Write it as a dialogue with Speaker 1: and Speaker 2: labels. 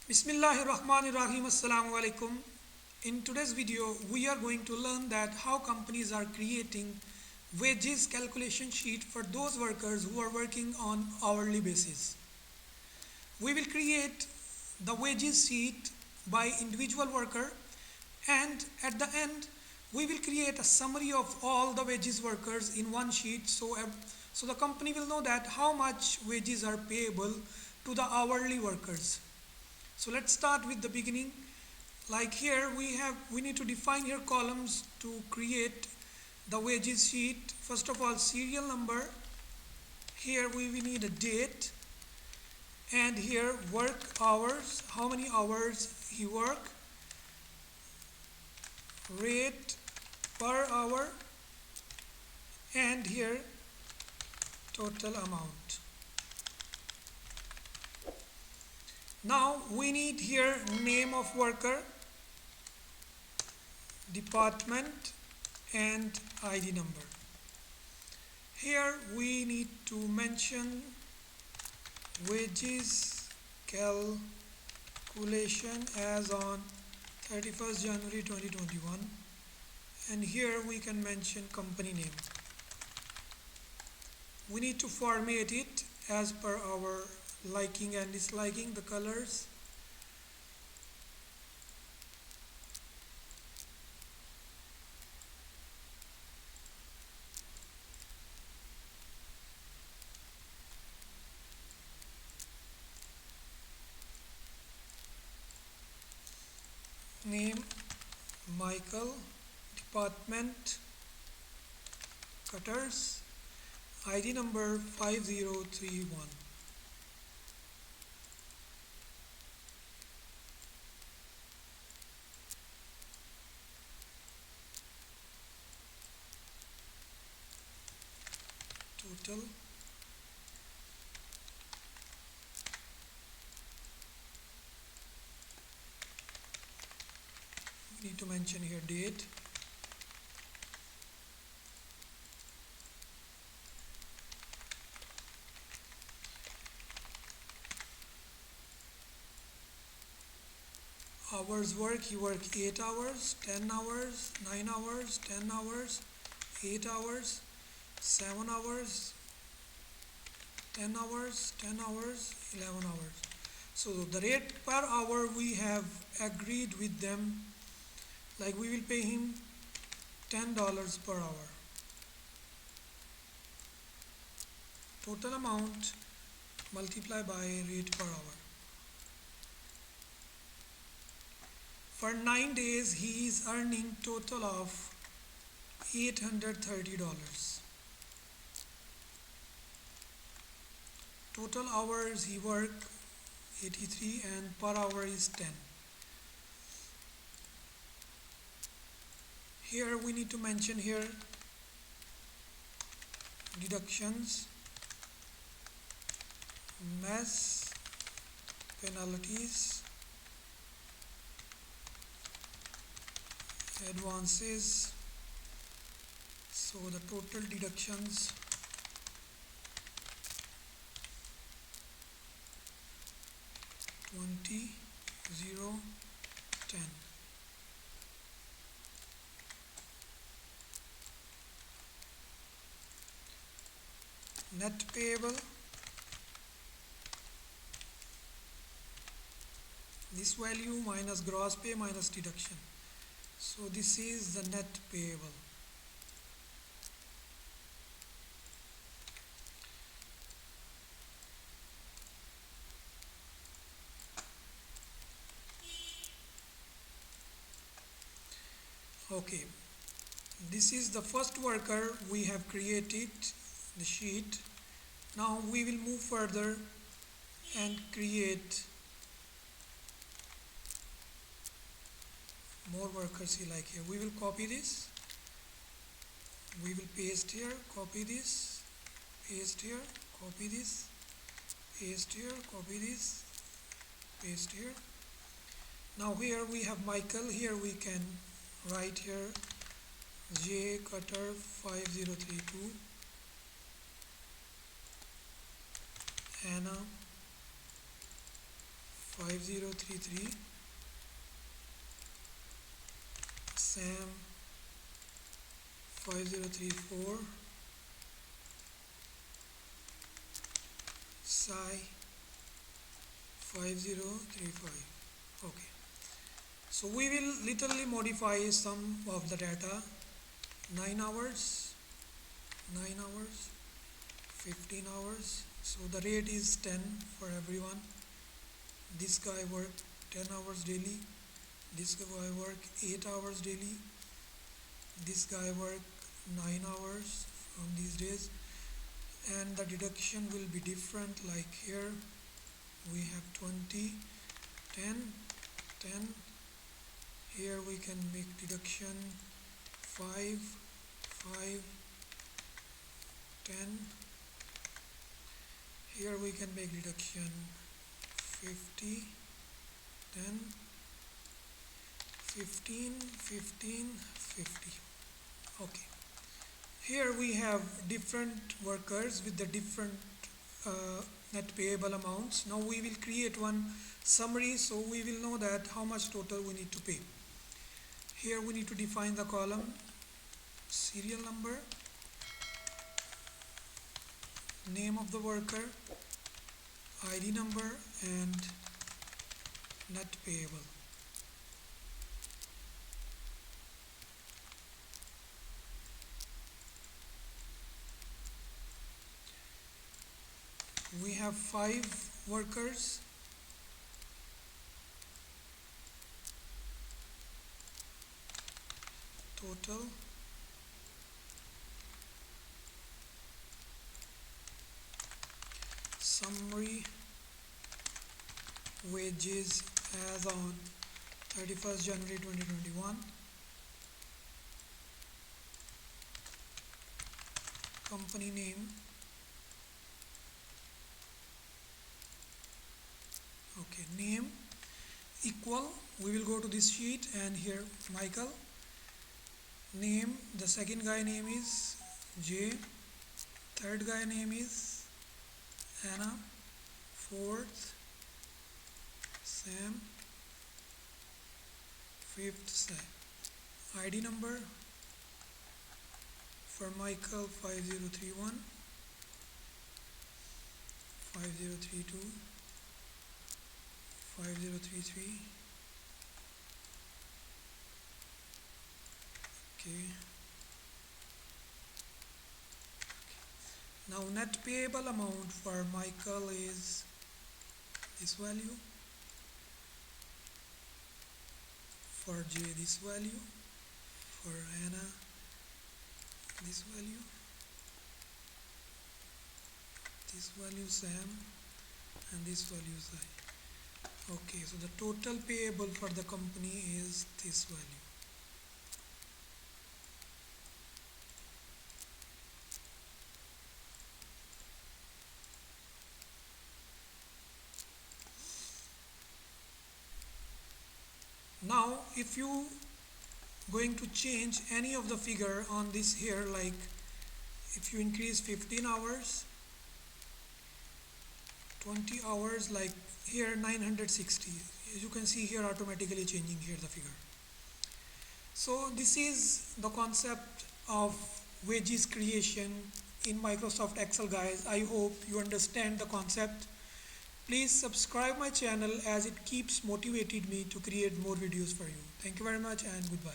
Speaker 1: Bismillahirrahmanirrahim. Assalamu alaikum. In today's video, we are going to learn that how companies are creating wages calculation sheet for those workers who are working on hourly basis. We will create the wages sheet by individual worker, and at the end we will create a summary of all the wages workers in one sheet, so the company will know that how much wages are payable to the hourly workers. So let's start with the beginning. Like here we need to define here columns to create the wages sheet. First of all, serial number. Here we need a date, and here work hours, how many hours he work, rate per hour, and here total amount. Now we need here name of worker, department, and ID number. Here we need to mention wages calculation as on 31st January 2021, and here we can mention company name. We need to format it as per our liking and disliking, the colors. Name Michael, department cutters, ID number 5031. Total. We need to mention here date. Hours work, he work 8 hours, 10 hours, 9 hours, 10 hours, 8 hours, 7 hours, 10 hours, 10 hours, 11 hours. So the rate per hour we have agreed with them, like we will pay him $10 per hour. Total amount multiply by rate per hour. For 9 days he is earning total of $830. Total hours he work 83 and per hour is 10. Here we need to mention here deductions, mess, penalties, advances. So the total deductions 20, 0, 10. Net payable, this value minus gross pay minus deduction. So this is the net payable. Okay, this is the first worker we have created the sheet. Now we will move further and create more workers like here. We will copy this, we will paste here, copy this, paste here, copy this, paste here, copy this, paste here. Now here we have Michael. Here we can write here J cutter 5032, Anna 5033, Sam 5034, Sai 5035. Okay, so we will literally modify some of the data. 9 hours, 9 hours, 15 hours, so the rate is 10 for everyone. This guy worked 10 hours daily, this guy worked 8 hours daily, this guy worked 9 hours from these days, and the deduction will be different. Like here we have 20, 10, 10. Here we can make deduction 5, 5, 10. Here we can make deduction 50, 10, 15, 15, 50. Okay. Here we have different workers with the different net payable amounts. Now we will create one summary so we will know that how much total we need to pay. Here we need to define the column serial number, name of the worker, ID number, and net payable. We have 5 workers. Total summary wages as on 31st January 2021. Company name. Okay, name equal. We will go to this sheet and here Michael. Name, the second guy name is J, third guy name is Anna, fourth Sam, fifth Sam. ID number for Michael 5031, 5032, 5033. Okay. Now net payable amount for Michael is this value, for J this value, for Anna this value, this value Sam, and this value is I. Okay, so the total payable for the company is this value. Now if you going to change any of the figure on this here, like if you increase 15 hours, 20 hours, like here 960, as you can see here automatically changing here the figure. So this is the concept of wages creation in Microsoft Excel, guys. I hope you understand the concept. Please subscribe my channel as it keeps motivated me to create more videos for you. Thank you very much and goodbye.